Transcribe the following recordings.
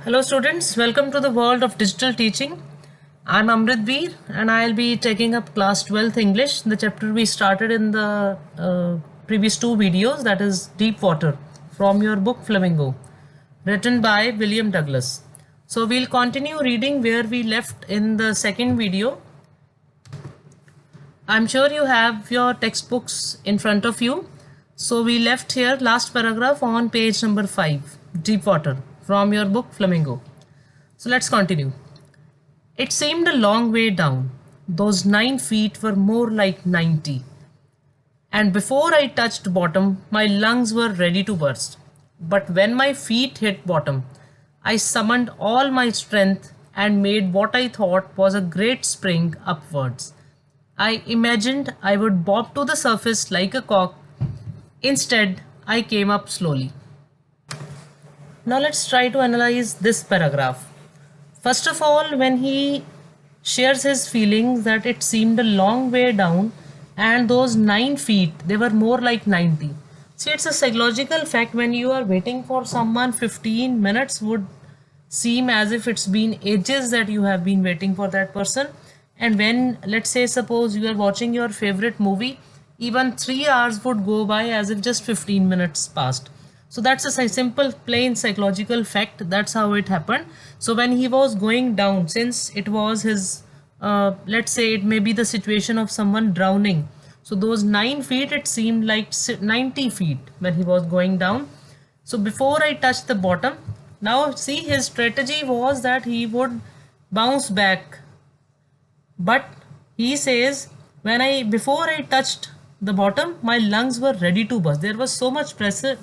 Hello students, welcome to the world of digital teaching. I'm Amrit Veer and I'll be taking up class 12th English, the chapter we started in the previous two videos, that is Deep Water, from your book Flamingo, written by William Douglas. So we'll continue reading where we left in the second video. I'm sure you have your textbooks in front of you. So we left here last paragraph on page number 5, Deep Water, from your book Flamingo. So let's continue. It seemed a long way down. Those 9 feet were more like 90. And before I touched bottom, my lungs were ready to burst. But when my feet hit bottom, I summoned all my strength and made what I thought was a great spring upwards. I imagined I would bob to the surface like a cork. Instead, I came up slowly. Now let's try to analyze this paragraph. First of all, when he shares his feelings that it seemed a long way down and those 9 feet, they were more like 90. See, it's a psychological fact. When you are waiting for someone, 15 minutes would seem as if it's been ages that you have been waiting for that person. And when, let's say, suppose you are watching your favorite movie, even 3 hours would go by as if just 15 minutes passed. So that's a simple plain psychological fact. That's how it happened. So when he was going down, since it was his let's say it may be the situation of someone drowning, so those 9 feet, it seemed like 90 feet when he was going down. So before I touched the bottom, now see, his strategy was that he would bounce back. But he says, before I touched the bottom, my lungs were ready to burst. There was so much pressure.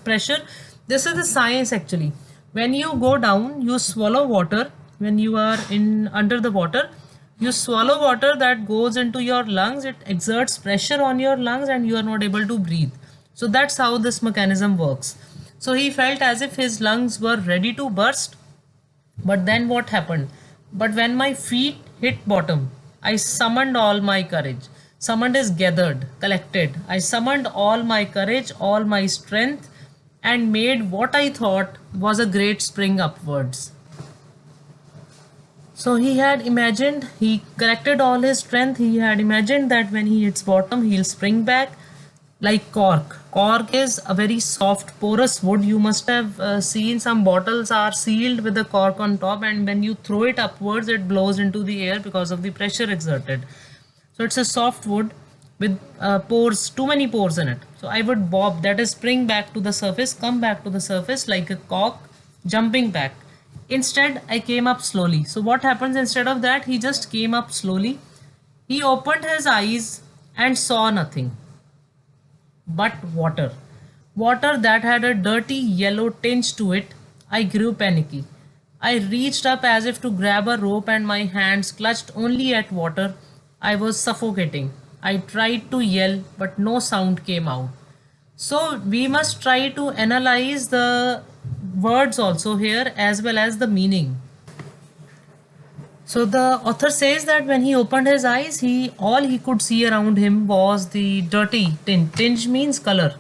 This is the science actually. When you go down, you swallow water. When you are in under the water, you swallow water that goes into your lungs. It exerts pressure on your lungs and you are not able to breathe. So that's how this mechanism works. So he felt as if his lungs were ready to burst. But then what happened? But when my feet hit bottom, I summoned all my courage. Summoned is gathered, collected. I summoned all my courage, all my strength, and made what I thought was a great spring upwards. So he had imagined, he collected all his strength, he had imagined that when he hits bottom, he'll spring back like cork. Cork is a very soft, porous wood. You must have seen some bottles are sealed with a cork on top, and when you throw it upwards, it blows into the air because of the pressure exerted. So it's a soft wood with pores, too many pores in it. So I would bob, that is spring back to the surface, come back to the surface like a cork, jumping back. Instead, I came up slowly. So what happens instead of that? He just came up slowly. He opened his eyes and saw nothing but water. Water that had a dirty yellow tinge to it. I grew panicky. I reached up as if to grab a rope and my hands clutched only at water. I was suffocating. I tried to yell, but no sound came out. So we must try to analyze the words also here as well as the meaning. So the author says that when he opened his eyes, all he could see around him was the dirty tinge. Tinge means color.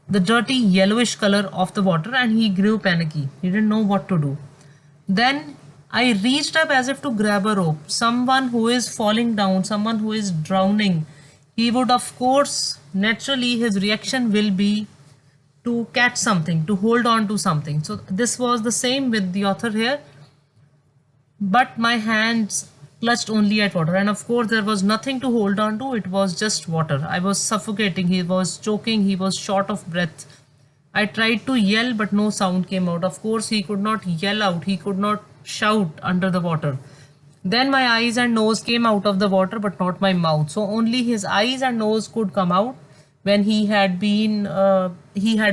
The dirty yellowish color of the water, and he grew panicky. He didn't know what to do. Then I reached up as if to grab a rope. Someone who is falling down, someone who is drowning, he would, of course, naturally his reaction will be to catch something, to hold on to something. So this was the same with the author here. But my hands clutched only at water, and of course there was nothing to hold on to. It was just water. I was suffocating. He was choking. He was short of breath. I tried to yell, but no sound came out. Of course, he could not yell out. He could not shout under the water. Then my eyes and nose came out of the water, but not my mouth. So only his eyes and nose could come out when he had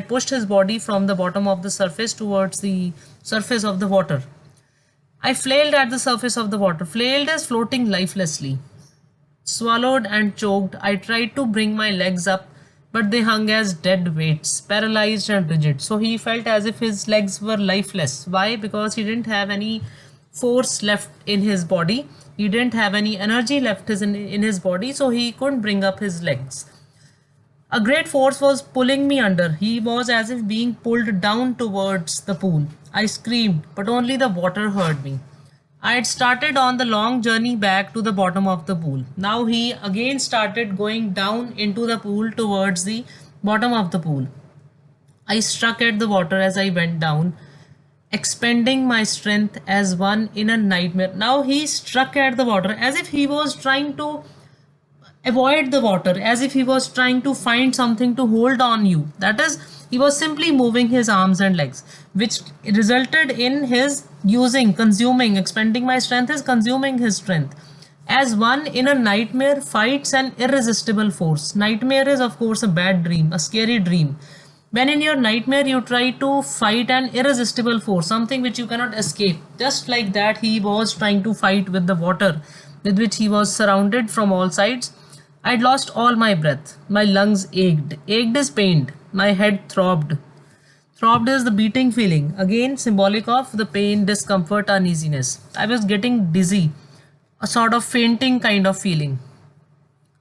pushed his body from the bottom of the surface towards the surface of the water. I flailed at the surface of the water. Flailed is floating lifelessly. Swallowed and choked, I tried to bring my legs up, but they hung as dead weights, paralyzed and rigid. So he felt as if his legs were lifeless. Why? Because he didn't have any force left in his body. He didn't have any energy left in his body, so he couldn't bring up his legs. A great force was pulling me under. He was as if being pulled down towards the pool. I screamed, but only the water heard me. I had started on the long journey back to the bottom of the pool. Now he again started going down into the pool towards the bottom of the pool. I struck at the water as I went down, expending my strength as one in a nightmare. Now he struck at the water as if he was trying to avoid the water, as if he was trying to find something to hold on you. That is, he was simply moving his arms and legs, which resulted in his consuming, expending my strength is consuming his strength. As one in a nightmare fights an irresistible force. Nightmare is, of course, a bad dream, a scary dream. When in your nightmare you try to fight an irresistible force, something which you cannot escape. Just like that, he was trying to fight with the water with which he was surrounded from all sides. I'd lost all my breath. My lungs ached. Ached is pained. My head throbbed. Throbbed is the beating feeling. Again, symbolic of the pain, discomfort, uneasiness. I was getting dizzy, a sort of fainting kind of feeling.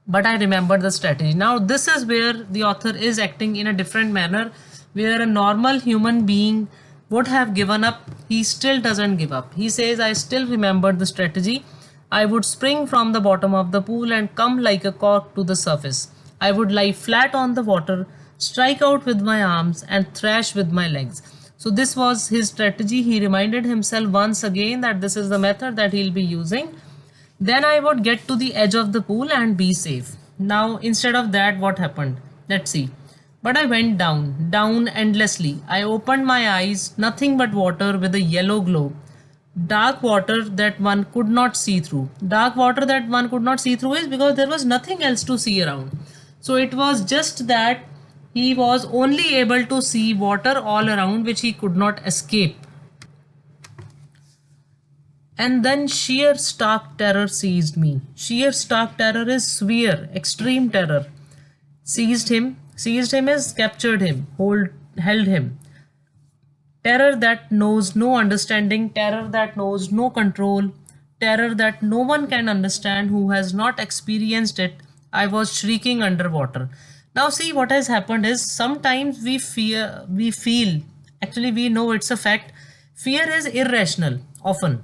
But I remembered the strategy. Now, this is where the author is acting in a different manner, where a normal human being would have given up. He still doesn't give up. He says, I still remembered the strategy. I would spring from the bottom of the pool and come like a cork to the surface. I would lie flat on the water, strike out with my arms, and thrash with my legs. So, this was his strategy. He reminded himself once again that this is the method that he'll be using. Then I would get to the edge of the pool and be safe. Now, instead of that, what happened? Let's see. But I went down, down endlessly. I opened my eyes, nothing but water with a yellow glow. Dark water that one could not see through. Dark water that one could not see through is because there was nothing else to see around. So it was just that he was only able to see water all around which he could not escape. And then sheer stark terror seized me. Sheer stark terror is severe, extreme terror. Seized him. Seized him is captured him, held him. Terror that knows no understanding, terror that knows no control, terror that no one can understand who has not experienced it. I was shrieking underwater. Now, see what has happened is sometimes actually, we know it's a fact. Fear is irrational, often.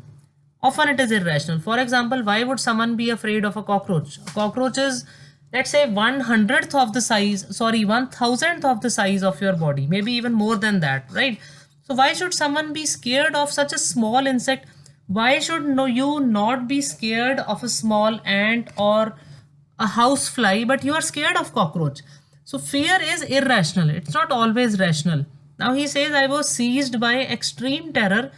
Often it is irrational. For example, why would someone be afraid of a cockroach? A cockroach is, let's say, 1/100th of the size, sorry, 1,000th of the size of your body, maybe even more than that, right? So why should someone be scared of such a small insect? Why should you not be scared of a small ant or a house fly, but you are scared of cockroach? So fear is irrational. It's not always rational. Now he says, I was seized by extreme terror,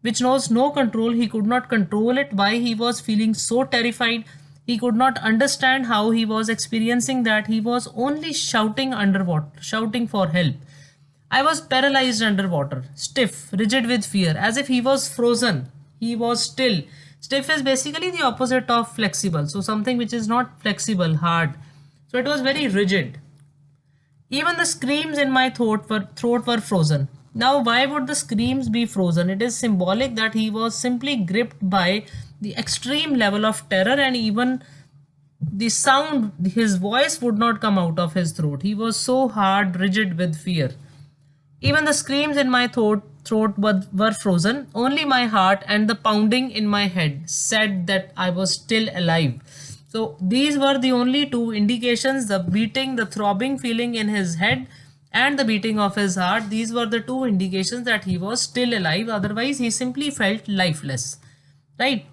which knows no control. He could not control it. Why he was feeling so terrified? He could not understand how he was experiencing that. He was only shouting underwater, shouting for help. I was paralyzed underwater, stiff, rigid with fear, as if he was frozen. He was still. Stiff is basically the opposite of flexible. So something which is not flexible, hard. So it was very rigid. Even the screams in my throat were frozen. Now, why would the screams be frozen? It is symbolic that he was simply gripped by the extreme level of terror, and even the sound, his voice would not come out of his throat. He was so hard, rigid with fear. Even the screams in my throat were frozen. Only my heart and the pounding in my head said that I was still alive. So these were the only two indications, the beating, the throbbing feeling in his head and the beating of his heart. These were the two indications that he was still alive. Otherwise, he simply felt lifeless, right?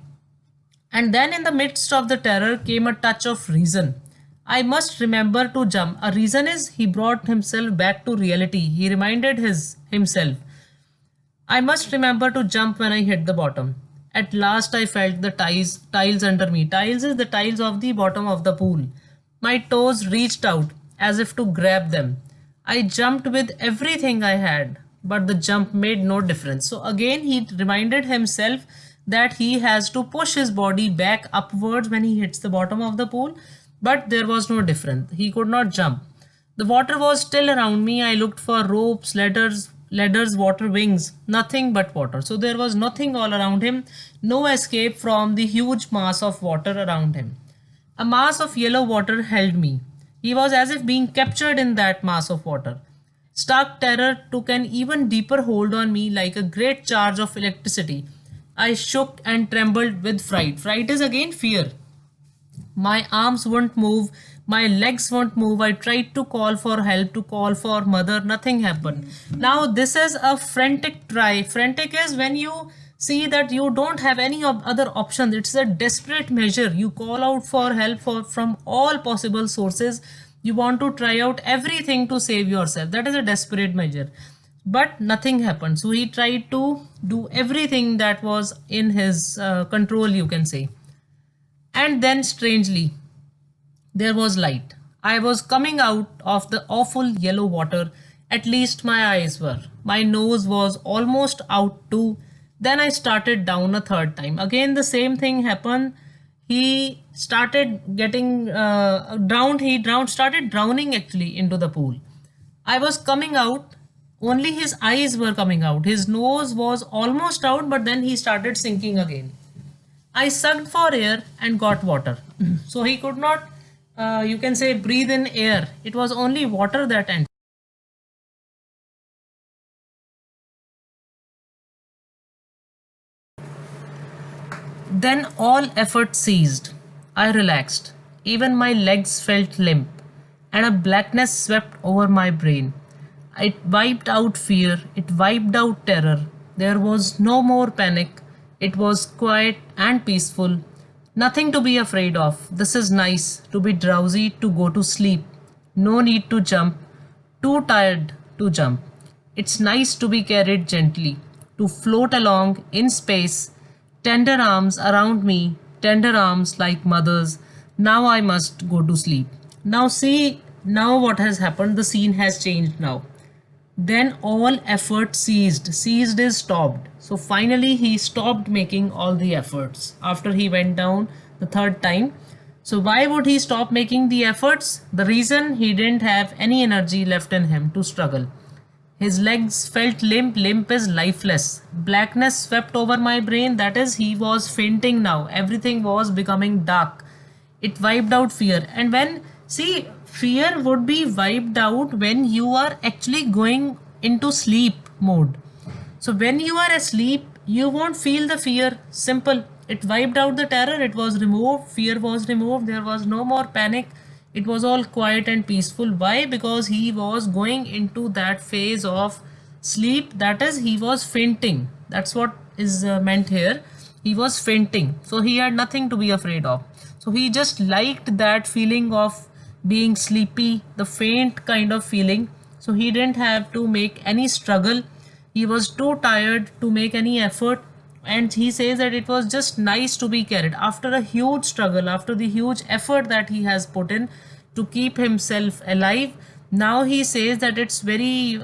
And then in the midst of the terror came a touch of reason. I must remember to jump. A reason is he brought himself back to reality. He reminded himself. I must remember to jump when I hit the bottom. At last I felt the tiles under me. Tiles is the tiles of the bottom of the pool. My toes reached out as if to grab them. I jumped with everything I had, but the jump made no difference. So again he reminded himself that he has to push his body back upwards when he hits the bottom of the pool, but there was no difference. He could not jump. The water was still around me. I looked for ropes, ladders, water wings, nothing but water. So there was nothing all around him, no escape from the huge mass of water around him. A mass of yellow water held me. He was as if being captured in that mass of water. Stark terror took an even deeper hold on me like a great charge of electricity. I shook and trembled with fright. Fright is again fear. My arms won't move, my legs won't move. I tried to call for help, to call for mother, nothing happened. Now, this is a frantic try. Frantic is when you see that you don't have any other option. It's a desperate measure. You call out for help from all possible sources. You want to try out everything to save yourself. That is a desperate measure. But nothing happened. So he tried to do everything that was in his control, you can say. And then, strangely, there was light. I was coming out of the awful yellow water. At least my eyes were. My nose was almost out too. Then I started down a third time. Again, the same thing happened. He started getting drowned. Started drowning actually into the pool. I was coming out. Only his eyes were coming out. His nose was almost out, but then he started sinking again. I sucked for air and got water. So he could not, you can say, breathe in air. It was only water that entered. Then all effort ceased. I relaxed. Even my legs felt limp, and a blackness swept over my brain. It wiped out fear, it wiped out terror. There was no more panic. It was quiet and peaceful. Nothing to be afraid of. This is nice to be drowsy, to go to sleep. No need to jump. Too tired to jump. It's nice to be carried gently, to float along in space, tender arms around me, tender arms like mothers. Now I must go to sleep. Now, see, now what has happened? The scene has changed now. Then all effort ceased. Ceased is stopped. So finally, he stopped making all the efforts after he went down the third time. So, why would he stop making the efforts? The reason, he didn't have any energy left in him to struggle. His legs felt limp. Limp is lifeless. Blackness swept over my brain. That is, he was fainting now. Everything was becoming dark. It wiped out fear. And when, see, fear would be wiped out when you are actually going into sleep mode. So when you are asleep, you won't feel the fear. Simple. It wiped out the terror. It was removed. Fear was removed. There was no more panic. It was all quiet and peaceful. Why? Because he was going into that phase of sleep. That is, he was fainting. That's what is meant here. He was fainting. So he had nothing to be afraid of. So he just liked that feeling of being sleepy, the faint kind of feeling. So he didn't have to make any struggle. He was too tired to make any effort. And he says that it was just nice to be carried after a huge struggle, after the huge effort that he has put in to keep himself alive. Now he says that it's very,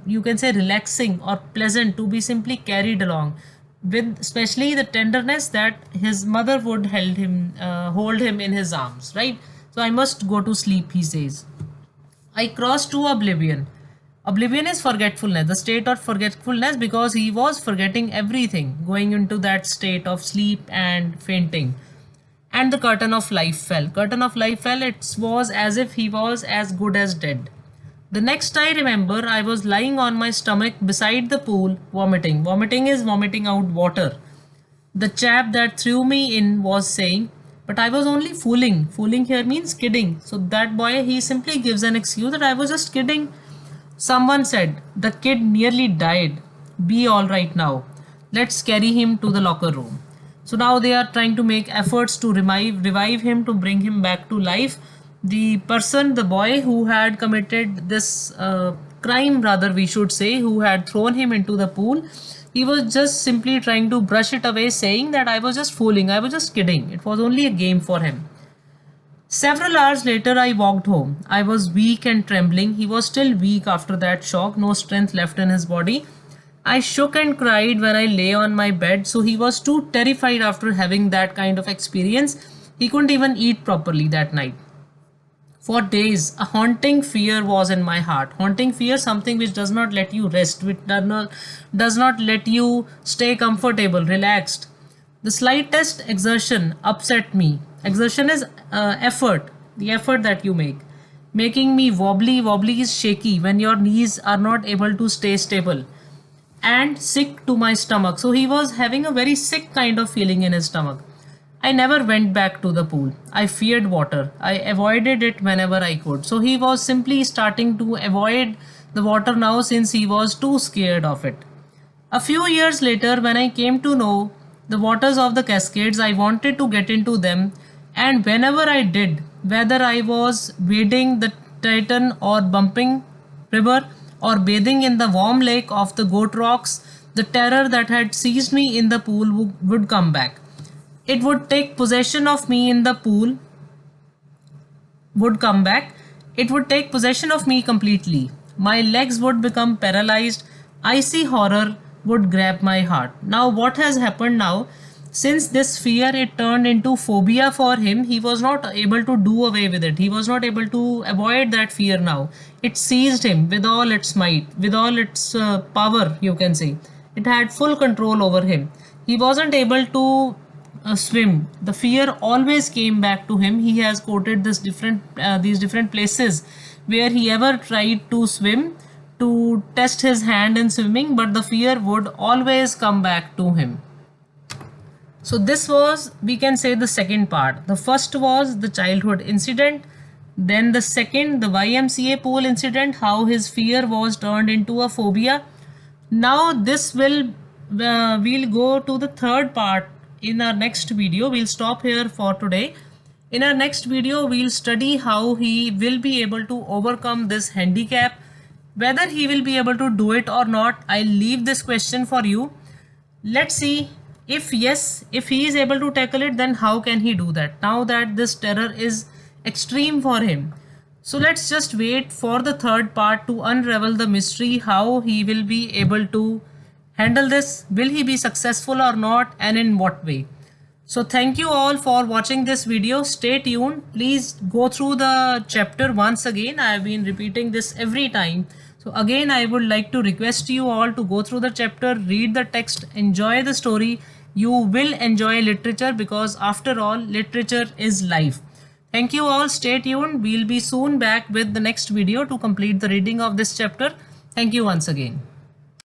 you can say, relaxing or pleasant to be simply carried along, with especially the tenderness that his mother would hold him in his arms, right? So I must go to sleep, he says. I crossed to oblivion. Oblivion is forgetfulness, the state of forgetfulness, because he was forgetting everything, going into that state of sleep and fainting. And the curtain of life fell. Curtain of life fell. It was as if he was as good as dead. The next I remember, I was lying on my stomach beside the pool, vomiting. Vomiting is vomiting out water. The chap that threw me in was saying, but I was only fooling. Fooling here means kidding. So that boy, he simply gives an excuse that I was just kidding. Someone said, the kid nearly died. Be alright now. Let's carry him to the locker room. So now they are trying to make efforts to revive him, to bring him back to life. The person, the boy who had committed this crime, rather, we should say, who had thrown him into the pool, he was just simply trying to brush it away, saying that I was just fooling, I was just kidding. It was only a game for him. Several hours later, I walked home. I was weak and trembling. He was still weak after that shock, no strength left in his body. I shook and cried when I lay on my bed, so he was too terrified after having that kind of experience. He couldn't even eat properly that night. For days, a haunting fear was in my heart. Haunting fear, something which does not let you rest, which does not let you stay comfortable, relaxed. The slightest exertion upset me. Exertion is effort, the effort that you make. making me wobbly. Wobbly is shaky when your knees are not able to stay stable, and sick to my stomach. So he was having a very sick kind of feeling in his stomach. I never went back to the pool. I feared water. I avoided it whenever I could. So he was simply starting to avoid the water now since he was too scared of it. A few years later, when I came to know the waters of the Cascades, I wanted to get into them, and whenever I did, whether I was wading the Titan or bumping river or bathing in the warm lake of the Goat Rocks, the terror that had seized me in the pool would come back. It would take possession of me in the pool, would come back. It would take possession of me completely. My legs would become paralyzed. Icy horror would grab my heart. Now, what has happened now? Since this fear it turned into phobia for him, he was not able to do away with it. He was not able to avoid that fear now. It seized him with all its might, with all its power, you can say. It had full control over him. He wasn't able to swim. The fear always came back to him. He has quoted these different places where he ever tried to swim to test his hand in swimming, but the fear would always come back to him. So this was, we can say, the second part. The first was the childhood incident, then the second, the YMCA pool incident, how his fear was turned into a phobia. Now this will we'll go to the third part in our next video. We'll stop here for today. In our next video, we'll study how he will be able to overcome this handicap. Whether he will be able to do it or not, I'll leave this question for you. Let's see. If yes, if he is able to tackle it, then how can he do that now that this terror is extreme for him? So let's just wait for the third part to unravel the mystery, how he will be able to handle this. Will he be successful or not, and in what way? So thank you all for watching this video. Stay tuned. Please go through the chapter once again. I have been repeating this every time. So again, I would like to request you all to go through the chapter, read the text, enjoy the story. You will enjoy literature because after all, literature is life. Thank you all. Stay tuned. We'll be soon back with the next video to complete the reading of this chapter. Thank you once again.